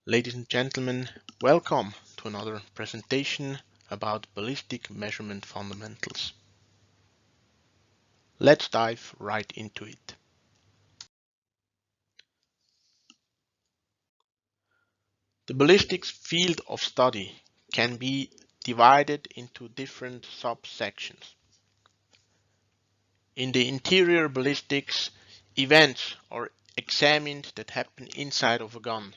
Ladies and gentlemen, welcome to another presentation about ballistic measurement fundamentals. Let's dive right into it. The ballistics field of study can be divided into different subsections. In the interior ballistics, events are examined that happen inside of a gun.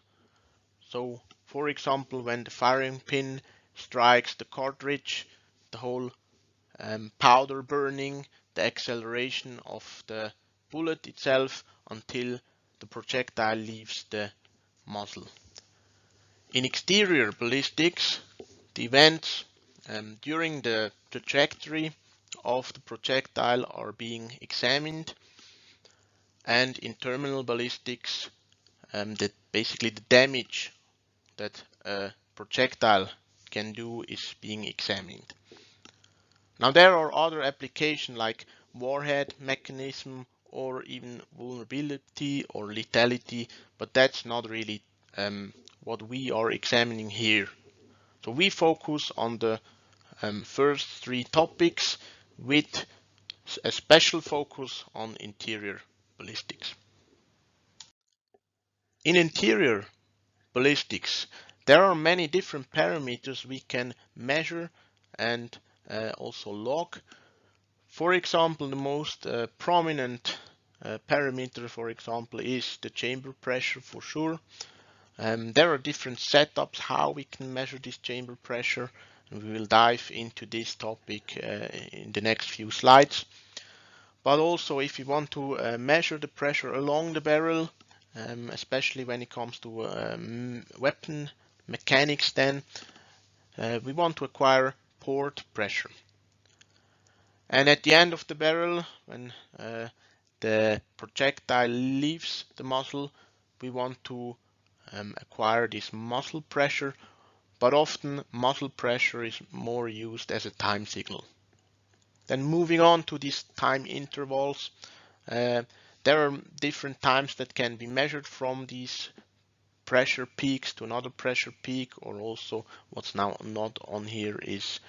So, for example, when the firing pin strikes the cartridge, the whole powder burning, the acceleration of the bullet itself until the projectile leaves the muzzle. In exterior ballistics, the events during the trajectory of the projectile are being examined, and in terminal ballistics, basically the damage that a projectile can do is being examined. Now there are other applications like warhead mechanism or even vulnerability or lethality, but that's not really what we are examining here. So we focus on the first three topics with a special focus on interior ballistics. In interior ballistics, there are many different parameters we can measure and also log. For example, the most prominent parameter, for example, is the chamber pressure for sure. There are different setups how we can measure this chamber pressure, and we will dive into this topic in the next few slides. But also, if you want to measure the pressure along the barrel, especially when it comes to weapon mechanics, then we want to acquire port pressure. And at the end of the barrel, when the projectile leaves the muzzle, we want to acquire this muzzle pressure, but often muzzle pressure is more used as a time signal. Then moving on to these time intervals, there are different times that can be measured from these pressure peaks to another pressure peak, or also what's now not on here is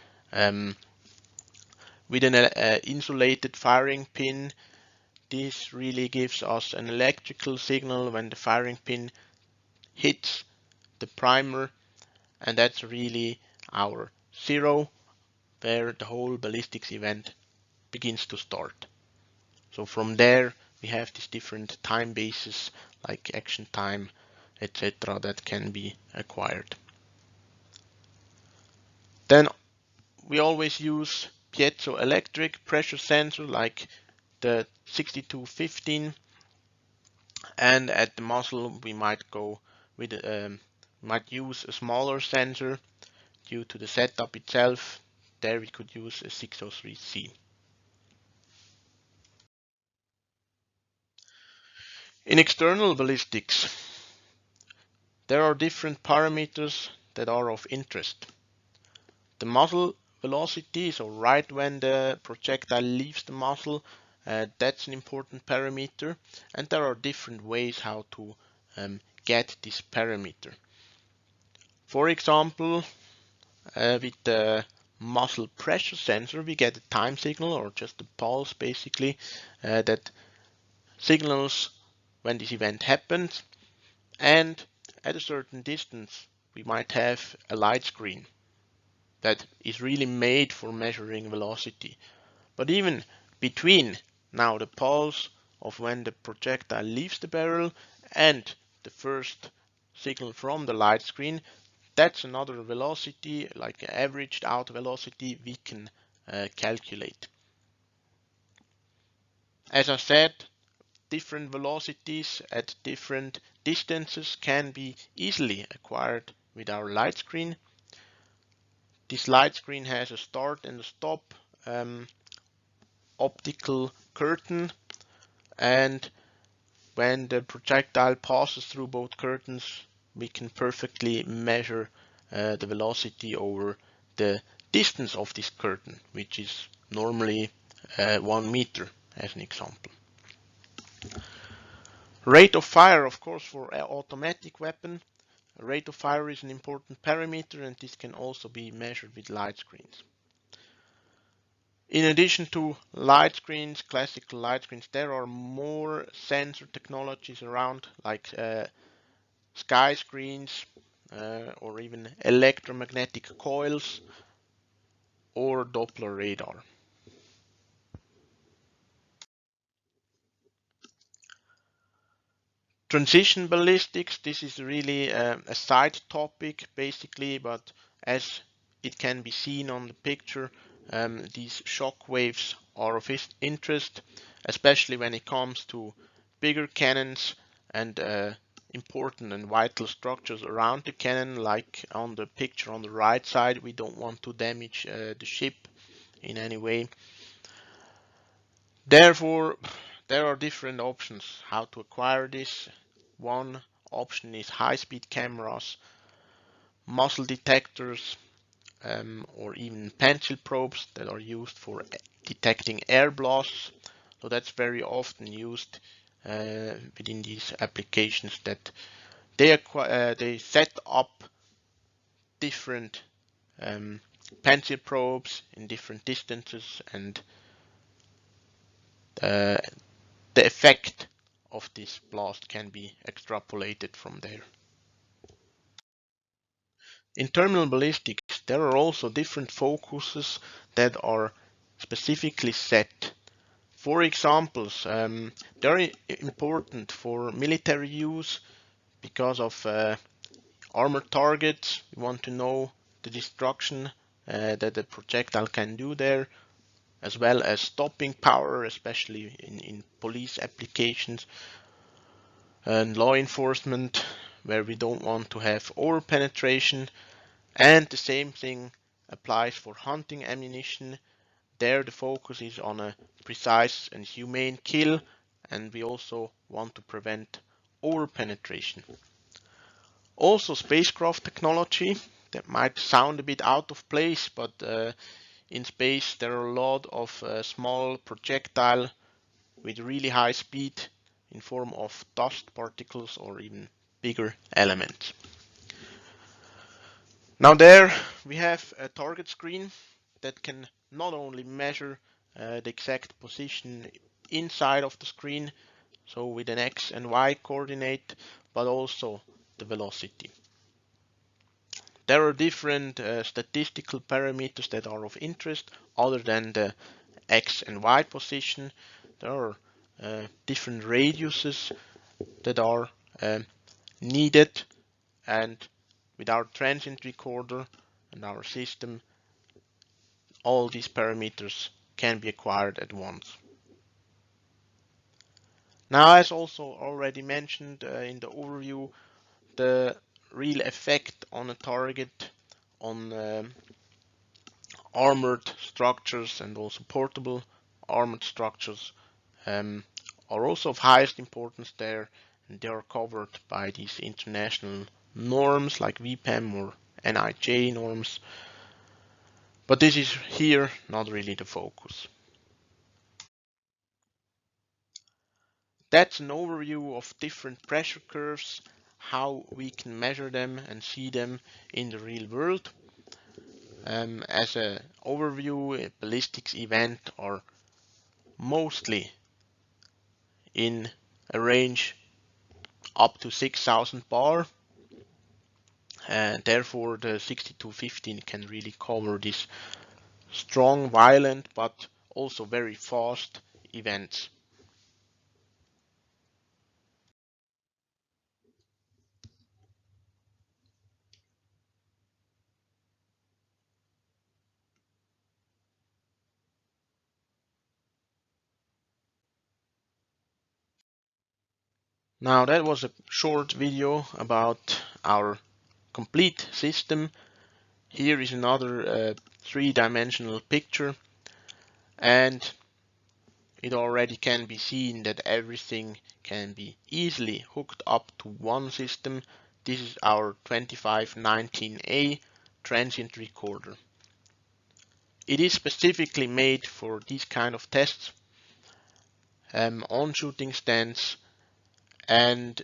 with an insulated firing pin. This really gives us an electrical signal when the firing pin hits the primer, and that's really our zero where the whole ballistics event begins to start. So from there we have these different time bases like action time, etc. that can be acquired. Then we always use piezoelectric pressure sensor like the 6215, and at the muzzle we might go with might use a smaller sensor due to the setup itself. There we could use a 603C. In external ballistics, there are different parameters that are of interest. The muzzle velocity, so right when the projectile leaves the muzzle, that's an important parameter, and there are different ways how to get this parameter. For example, with the muzzle pressure sensor, we get a time signal or just a pulse basically that signals when this event happens, and at a certain distance we might have a light screen that is really made for measuring velocity. But even between now the pulse of when the projectile leaves the barrel and the first signal from the light screen, that's another velocity, like an averaged out velocity we can calculate. As I said, different velocities at different distances can be easily acquired with our light screen. This light screen has a start and a stop optical curtain, and when the projectile passes through both curtains, we can perfectly measure the velocity over the distance of this curtain, which is normally 1 meter as an example. Rate of fire, of course, for an automatic weapon. Rate of fire is an important parameter, and this can also be measured with light screens. In addition to light screens, classical light screens, there are more sensor technologies around, like sky screens, or even electromagnetic coils, or Doppler radar. Transition ballistics, this is really a side topic basically, but as it can be seen on the picture, these shock waves are of interest, especially when it comes to bigger cannons and important and vital structures around the cannon, like on the picture on the right side. We don't want to damage the ship in any way. Therefore, there are different options how to acquire this. One option is high-speed cameras, muzzle detectors, or even pencil probes that are used for detecting air blasts. So that's very often used within these applications, that they set up different pencil probes in different distances, and uh, the effect of this blast can be extrapolated from there. In terminal ballistics, there are also different focuses that are specifically set. For examples, they're important for military use because of armored targets. We want to know the destruction that the projectile can do there, as well as stopping power, especially in police applications and law enforcement, where we don't want to have over penetration. And the same thing applies for hunting ammunition. There the focus is on a precise and humane kill, and we also want to prevent over penetration. Also, spacecraft technology, that might sound a bit out of place, but in space there are a lot of small projectile with really high speed in form of dust particles or even bigger elements. Now there we have a target screen that can not only measure the exact position inside of the screen, so with an X and Y coordinate, but also the velocity. There are different statistical parameters that are of interest other than the X and Y position. There are different radiuses that are needed, and with our transient recorder and our system, all these parameters can be acquired at once. Now, as also already mentioned in the overview, the real effect on a target, on armored structures and also portable armored structures, are also of highest importance there, and they are covered by these international norms like VPAM or NIJ norms. But this is here not really the focus. That's an overview of different pressure curves, how we can measure them and see them in the real world. As an overview, ballistics events are mostly in a range up to 6,000 bar, and therefore the 6215 can really cover these strong, violent, but also very fast events. Now that was a short video about our complete system. Here is another three-dimensional picture, and it already can be seen that everything can be easily hooked up to one system. This is our 2519A transient recorder. It is specifically made for these kind of tests on shooting stands, and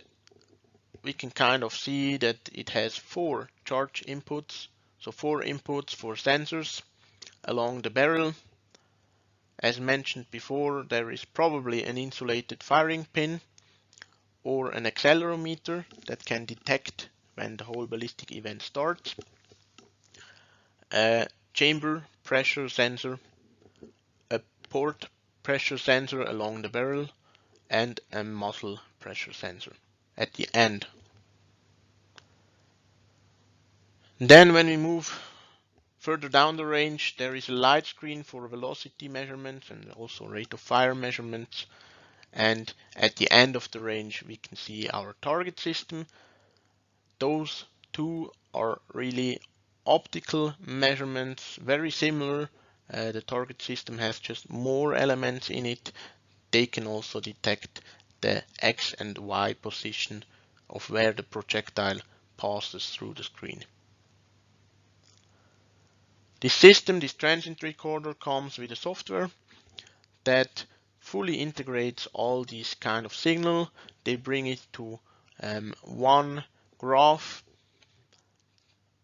we can kind of see that it has 4 charge inputs, so 4 inputs for sensors along the barrel. As mentioned before, there is probably an insulated firing pin or an accelerometer that can detect when the whole ballistic event starts, a chamber pressure sensor, a port pressure sensor along the barrel, and a muzzle pressure sensor at the end. Then when we move further down the range, there is a light screen for velocity measurements and also rate of fire measurements. And at the end of the range, we can see our target system. Those two are really optical measurements, very similar. The target system has just more elements in it. They can also detect the X and Y position of where the projectile passes through the screen. This system, this transient recorder, comes with a software that fully integrates all these kind of signal. They bring it to one graph.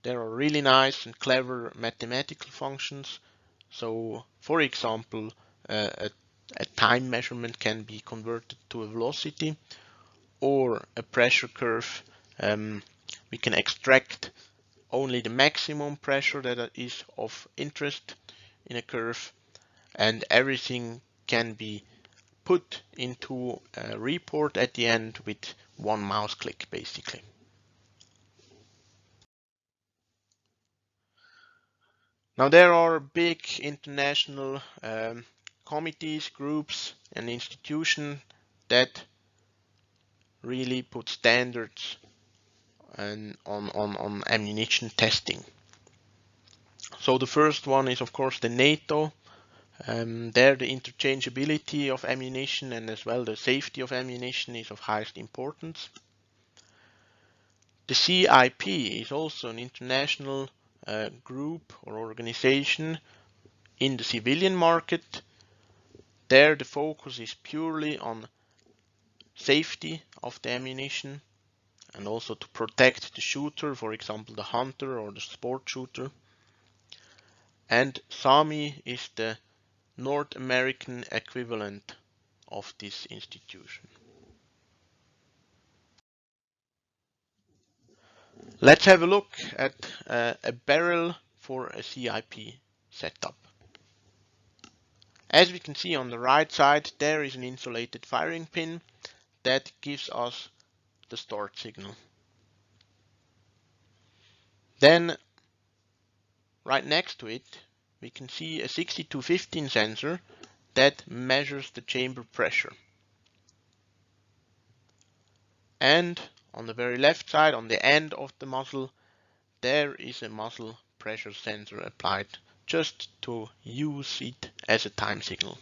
There are really nice and clever mathematical functions. So, for example, a time measurement can be converted to a velocity, or a pressure curve. We can extract only the maximum pressure that is of interest in a curve, and everything can be put into a report at the end with one mouse click, basically. Now there are big international committees, groups, and institutions that really put standards on ammunition testing. So the first one is of course the NATO. There the interchangeability of ammunition and as well the safety of ammunition is of highest importance. The CIP is also an international group or organization in the civilian market. There the focus is purely on safety of the ammunition and also to protect the shooter, for example the hunter or the sport shooter. And SAMI is the North American equivalent of this institution. Let's have a look at a barrel for a CIP setup. As we can see on the right side, there is an insulated firing pin that gives us the start signal. Then right next to it, we can see a 6215 sensor that measures the chamber pressure. And on the very left side, on the end of the muzzle, there is a muzzle pressure sensor applied just to use it as a time signal.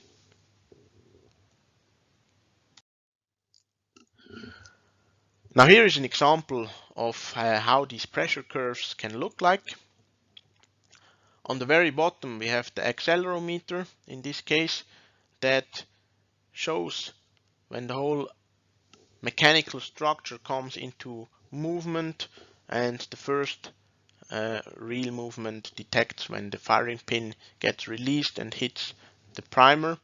Now here is an example of how these pressure curves can look like. On the very bottom we have the accelerometer in this case that shows when the whole mechanical structure comes into movement, and the first real movement detects when the firing pin gets released and hits the primer.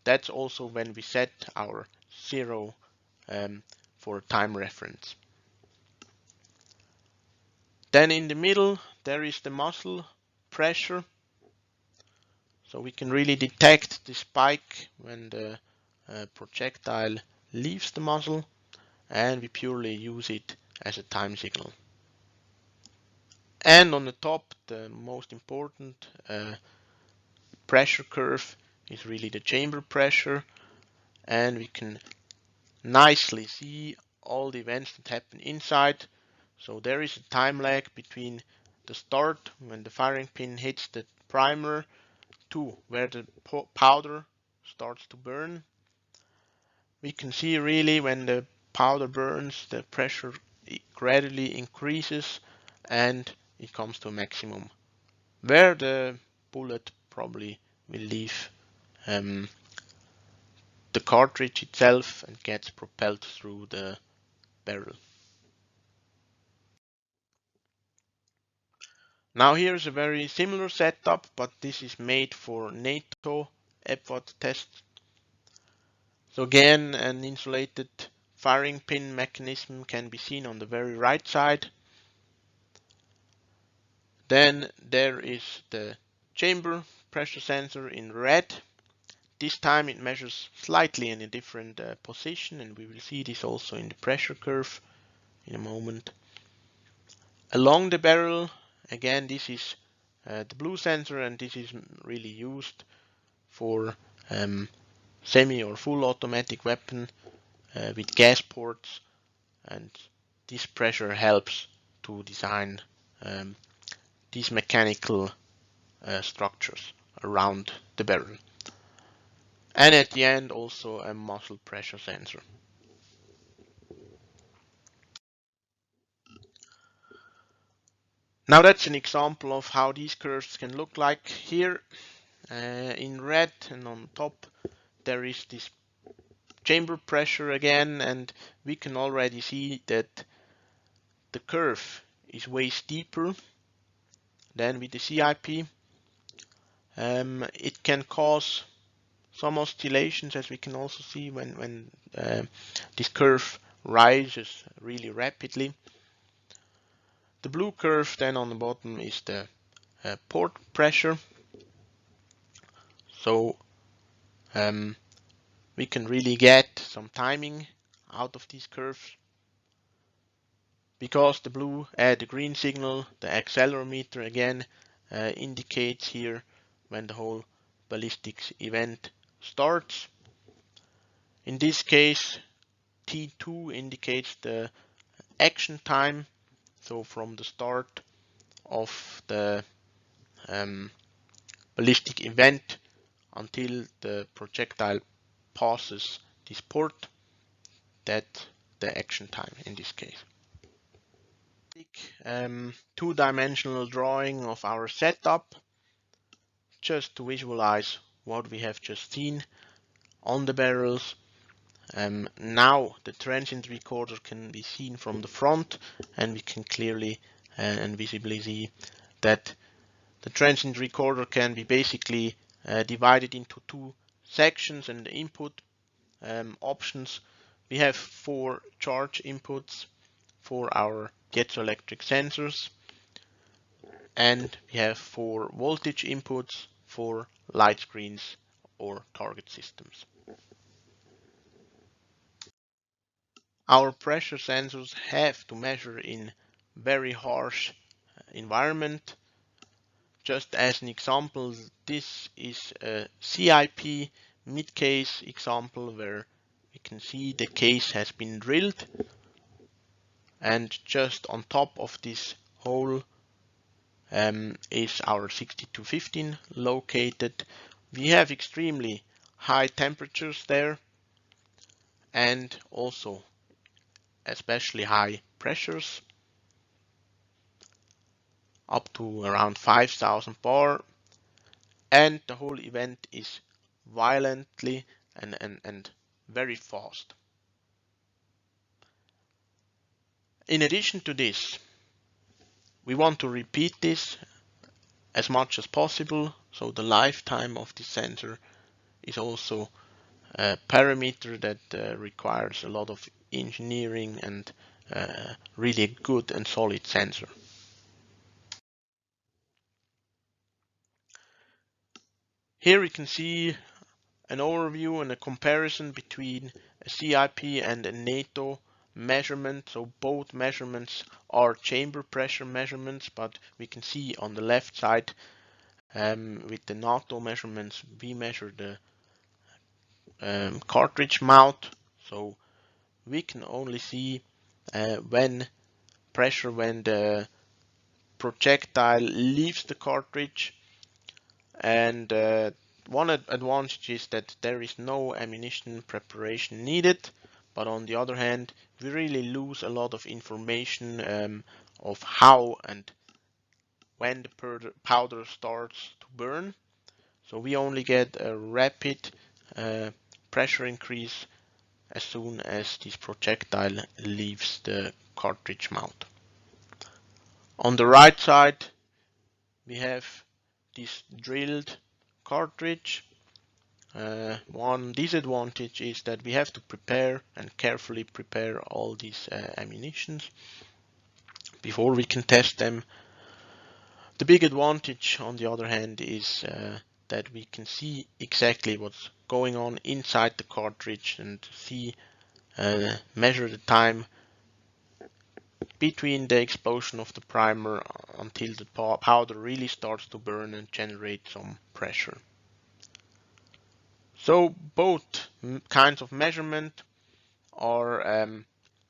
That's also when we set our 0 for time reference. Then in the middle there is the muzzle pressure, so we can really detect the spike when the projectile leaves the muzzle, and we purely use it as a time signal. And on the top, the most important pressure curve is really the chamber pressure, and we can nicely see all the events that happen inside. So there is a time lag between the start when the firing pin hits the primer to where the powder starts to burn. We can see really when the powder burns, the pressure gradually increases and it comes to a maximum where the bullet probably will leave the cartridge itself and gets propelled through the barrel. Now here's a very similar setup, but this is made for NATO EPFOD test. So again, an insulated firing pin mechanism can be seen on the very right side. Then there is the chamber pressure sensor in red. This time it measures slightly in a different position, and we will see this also in the pressure curve in a moment. Along the barrel, again, this is the blue sensor, and this is really used for semi or full automatic weapon with gas ports, and this pressure helps to design these mechanical structures around the barrel. And at the end also a muzzle pressure sensor. Now that's an example of how these curves can look like. Here in red and on top there is this chamber pressure again, and we can already see that the curve is way steeper than with the CIP. It can cause some oscillations, as we can also see when this curve rises really rapidly. The blue curve then on the bottom is the port pressure. So we can really get some timing out of these curves, because the green signal, the accelerometer again indicates here when the whole ballistics event starts. In this case, T2 indicates the action time, so from the start of the ballistic event until the projectile passes this port, that's the action time in this case. Two-dimensional drawing of our setup, just to visualize what we have just seen on the barrels. Now the transient recorder can be seen from the front, and we can clearly and visibly see that the transient recorder can be basically divided into two sections, and the input options. We have 4 charge inputs for our piezoelectric sensors, and we have 4 voltage inputs for light screens or target systems. Our pressure sensors have to measure in very harsh environment. Just as an example, this is a CIP mid-case example where we can see the case has been drilled, and just on top of this hole is our 6215 located. We have extremely high temperatures there, and also especially high pressures, up to around 5000 bar, and the whole event is violently and very fast. In addition to this, we want to repeat this as much as possible, so the lifetime of the sensor is also a parameter that requires a lot of engineering and really good and solid sensor. Here we can see an overview and a comparison between a CIP and a NATO measurement. So both measurements are chamber pressure measurements, but we can see on the left side with the NATO measurements, we measure the cartridge mouth. So we can only see when the projectile leaves the cartridge, and one advantage is that there is no ammunition preparation needed, but on the other hand we really lose a lot of information of how and when the powder starts to burn. So we only get a rapid pressure increase as soon as this projectile leaves the cartridge mount. On the right side, we have this drilled cartridge. One disadvantage is that we have to prepare and carefully prepare all these ammunitions before we can test them. The big advantage, on the other hand, is that we can see exactly what's going on inside the cartridge and measure the time between the explosion of the primer until the powder really starts to burn and generate some pressure. So both kinds of measurement are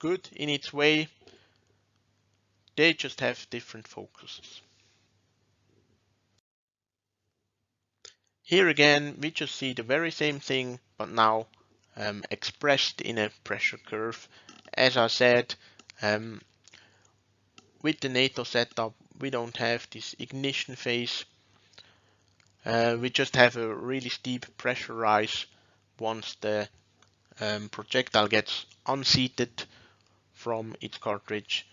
good in its way. They just have different focuses. Here again, we just see the very same thing, but now expressed in a pressure curve. As I said, with the NATO setup, we don't have this ignition phase. We just have a really steep pressure rise once the projectile gets unseated from its cartridge.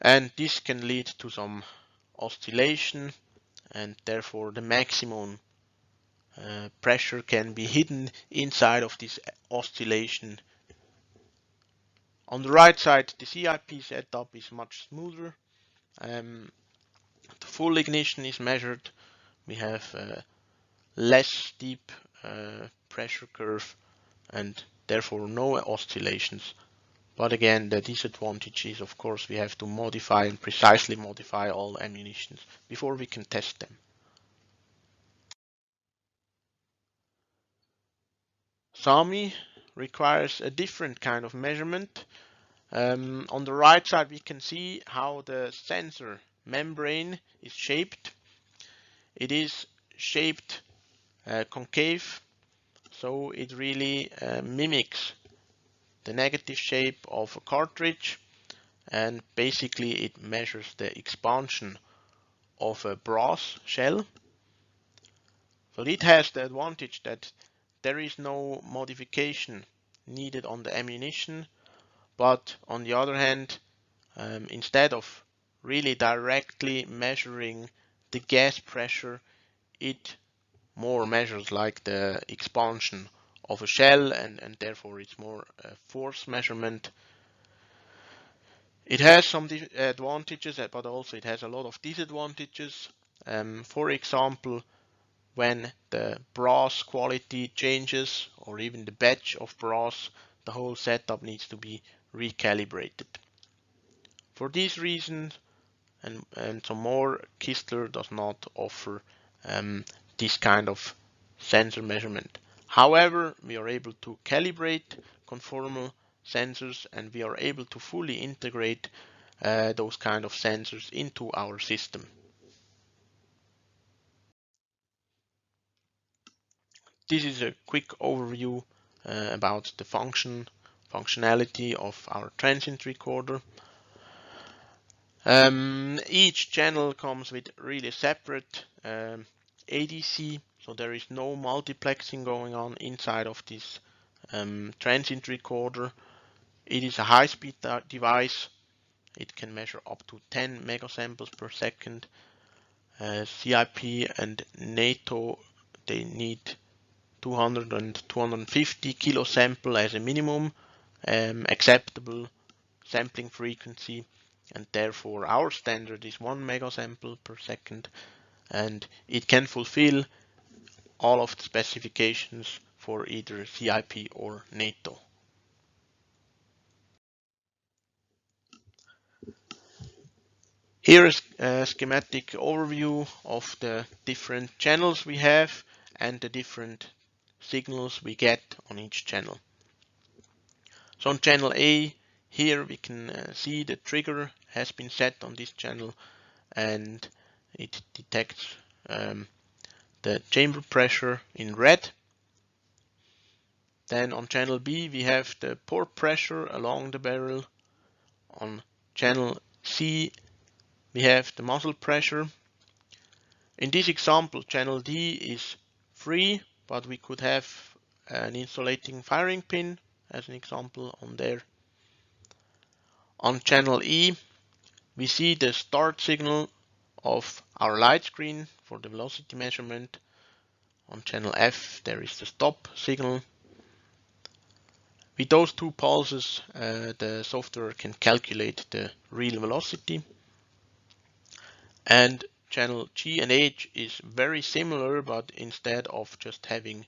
And this can lead to some oscillation, and therefore the maximum pressure can be hidden inside of this oscillation. On the right side, the CIP setup is much smoother. The full ignition is measured. We have less steep pressure curve and therefore no oscillations. But again, the disadvantage is, of course, we have to modify and precisely modify all ammunitions before we can test them. SAMI requires a different kind of measurement. On the right side, we can see how the sensor membrane is shaped. It is shaped concave, so it really mimics the negative shape of a cartridge, and basically it measures the expansion of a brass shell. So it has the advantage that there is no modification needed on the ammunition, but on the other hand, instead of really directly measuring the gas pressure, it more measures like the expansion of a shell, and therefore it's more a force measurement. It has some advantages, but also it has a lot of disadvantages. For example, when the brass quality changes, or even the batch of brass, the whole setup needs to be recalibrated. For these reasons and some more, Kistler does not offer this kind of sensor measurement. However, we are able to calibrate conformal sensors, and we are able to fully integrate those kind of sensors into our system. This is a quick overview about the functionality of our transient recorder. Each channel comes with really separate ADC, so there is no multiplexing going on inside of this transient recorder. It is a high-speed device. It can measure up to 10 megasamples per second. CIP and NATO, they need 200 and 250 kilo sample as a minimum acceptable sampling frequency, and therefore our standard is 1 megasample per second, and it can fulfill all of the specifications for either CIP or NATO. Here is a schematic overview of the different channels we have and the different signals we get on each channel. So on channel A, here we can see the trigger has been set on this channel, and it detects the chamber pressure in red. Then on channel B, we have the port pressure along the barrel. On channel C, we have the muzzle pressure. In this example, channel D is free, but we could have an insulating firing pin as an example on there. On channel E, we see the start signal of our light screen for the velocity measurement. On channel F, there is the stop signal. With those two pulses, the software can calculate the real velocity. And channel G and H is very similar, but instead of just having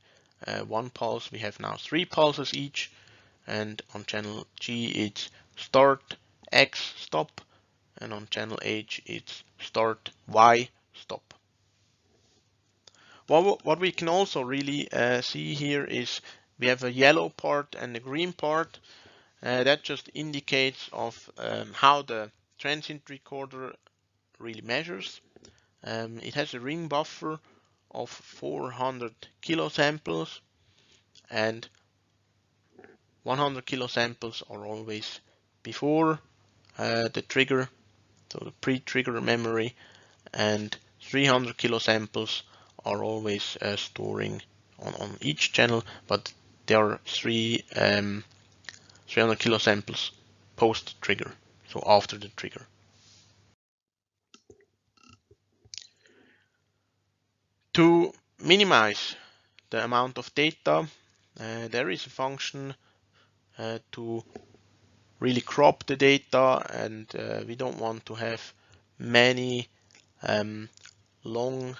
one pulse, we have now 3 pulses each. And on channel G, it's start X stop, and on channel H, it's start Y stop. What we can also really see here is we have a yellow part and a green part. That just indicates of how the transient recorder really measures. It has a ring buffer of 400 kilosamples, and 100 kilosamples are always before the trigger, so the pre-trigger memory, and 300 kilosamples are always storing on each channel, but there are 300 kilosamples post-trigger, so after the trigger. To minimize the amount of data, there is a function to really crop the data, and we don't want to have many long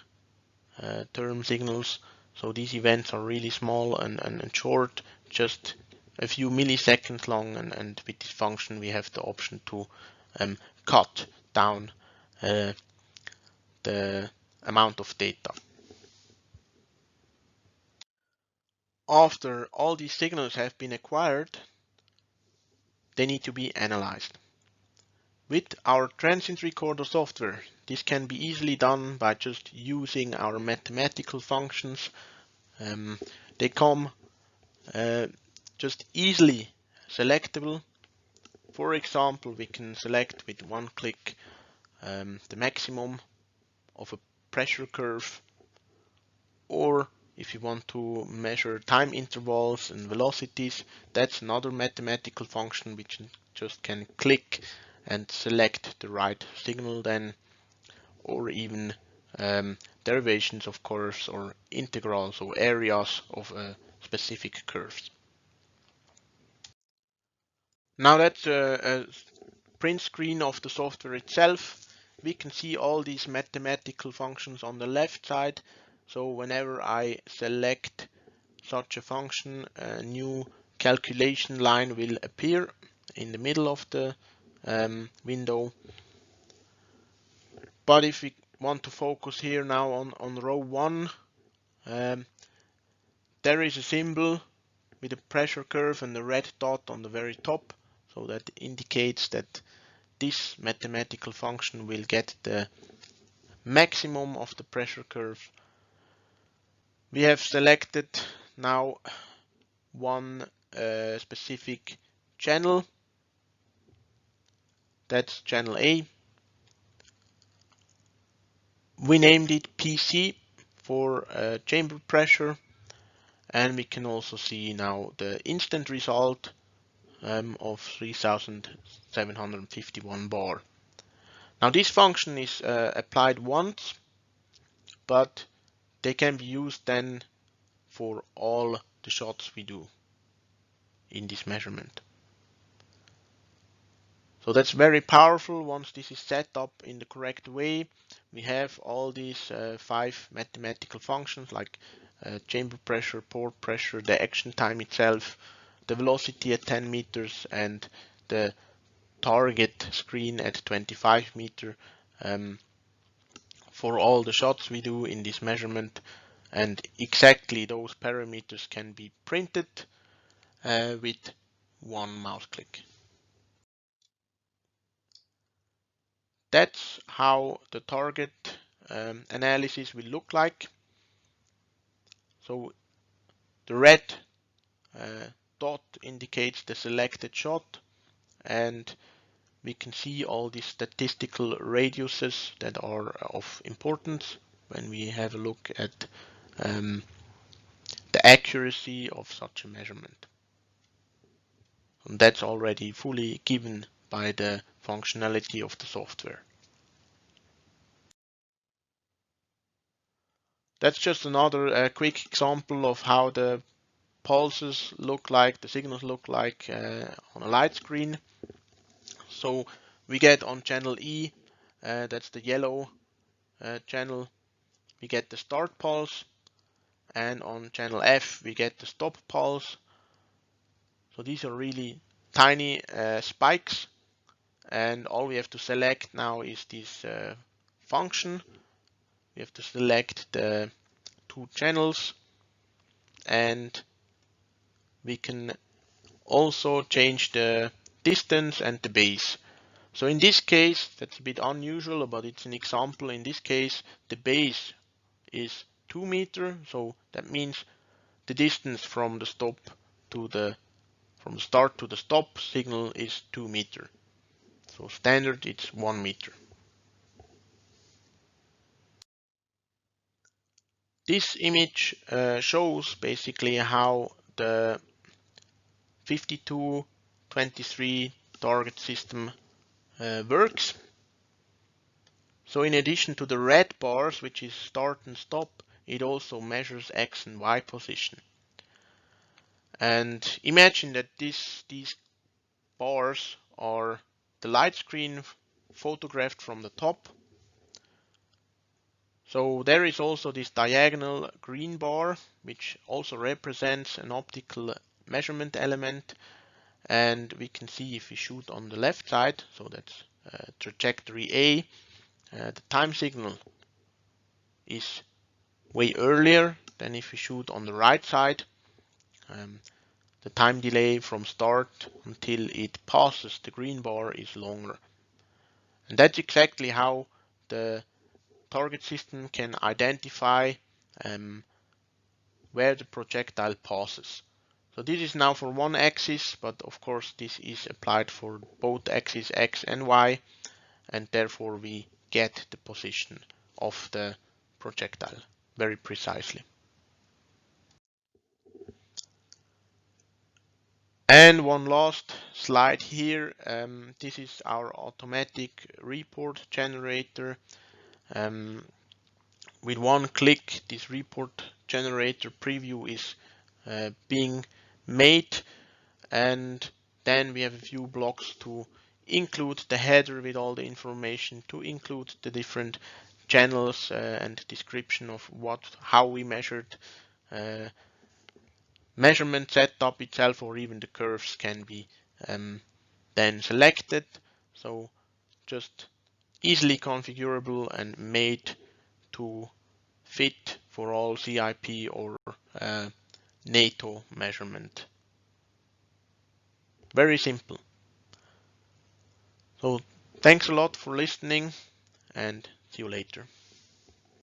term signals. So these events are really small and short, just a few milliseconds long, and with this function we have the option to cut down the amount of data. After all these signals have been acquired, they need to be analyzed. With our transient recorder software, this can be easily done by just using our mathematical functions. They come just easily selectable. For example, we can select with one click the maximum of a pressure curve, or if you want to measure time intervals and velocities, that's another mathematical function which just can click and select the right signal then, or even derivations of curves or integrals or areas of specific curves. Now that's a print screen of the software itself. We can see all these mathematical functions on the left side. So whenever I select such a function, a new calculation line will appear in the middle of the window. But if we want to focus here now on row 1, there is a symbol with a pressure curve and a red dot on the very top. So that indicates that this mathematical function will get the maximum of the pressure curve. We have selected now one specific channel. That's channel A. We named it PC for chamber pressure, and we can also see now the instant result of 3751 bar. Now this function is applied once, but they can be used then for all the shots we do in this measurement. So that's very powerful. Once this is set up in the correct way, we have all these 5 mathematical functions like chamber pressure, pore pressure, the action time itself, the velocity at 10 meters, and the target screen at 25 meters for all the shots we do in this measurement. And exactly those parameters can be printed with one mouse click. That's how the target analysis will look like. So the red dot indicates the selected shot, and we can see all these statistical radiuses that are of importance when we have a look at the accuracy of such a measurement. And that's already fully given by the functionality of the software. That's just another quick example of how the pulses look like, the signals look like on a light screen. So we get on channel E, that's the yellow channel, we get the start pulse, and on channel F we get the stop pulse. So these are really tiny spikes, and all we have to select now is this function. We have to select the two channels, and we can also change the distance and the base. So in this case, that's a bit unusual, but it's an example. In this case, the base is 2 meters, so that means the distance from the stop to the from the start to the stop signal is 2 meters. So standard it's 1 meter. This image shows basically how the 5223 target system works. So in addition to the red bars, which is start and stop, it also measures X and Y position. And imagine that these bars are the light screen photographed from the top. So there is also this diagonal green bar, which also represents an optical measurement element. And we can see if we shoot on the left side, so that's trajectory A, the time signal is way earlier than if we shoot on the right side. The time delay from start until it passes the green bar is longer. And that's exactly how the target system can identify where the projectile passes. So this is now for one axis, but of course this is applied for both axes X and Y, and therefore we get the position of the projectile very precisely. And one last slide here. This is our automatic report generator. With one click, this report generator preview is being made, and then we have a few blocks to include the header with all the information, to include the different channels and description of how we measured. Measurement setup itself, or even the curves, can be then selected. So just easily configurable and made to fit for all CIP or NATO measurement. Very simple. So thanks a lot for listening, and see you later.